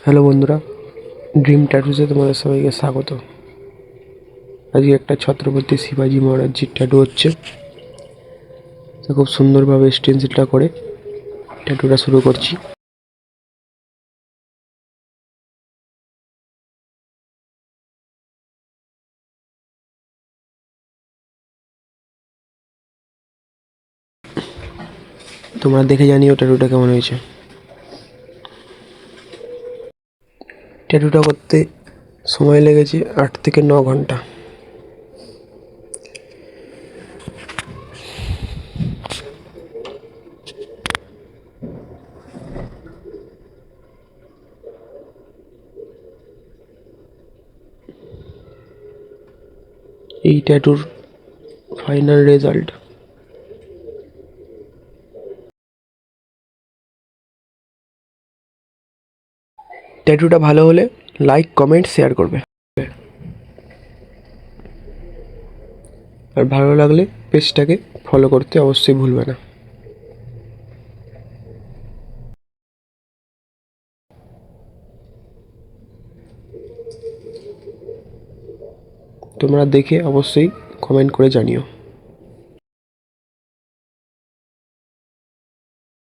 Hello বন্ধুরা, dream ট্যাটুসে তোমাদের সবাইকে স্বাগত। আজকে একটা ছত্রপতি শিবাজি মহারাজজির ট্যাটু হচ্ছে। তো খুব সুন্দরভাবে স্টেন্সিলটা করে ট্যাটুটা শুরু করছি। তোমরা দেখে জানিও ট্যাটুটা কেমন হয়েছে। ট্যাটুটা করতে সময় লেগেছে 8 থেকে 9 ঘন্টা। এই ট্যাটুর ফাইনাল রেজাল্ট। ট্যাটুটা ভালো হলে লাইক, কমেন্ট, শেয়ার করবে। আর ভালো লাগলে পেজটাকে ফলো করতে অবশ্যই ভুলবে না। তোমরা দেখে অবশ্যই কমেন্ট করে জানিও।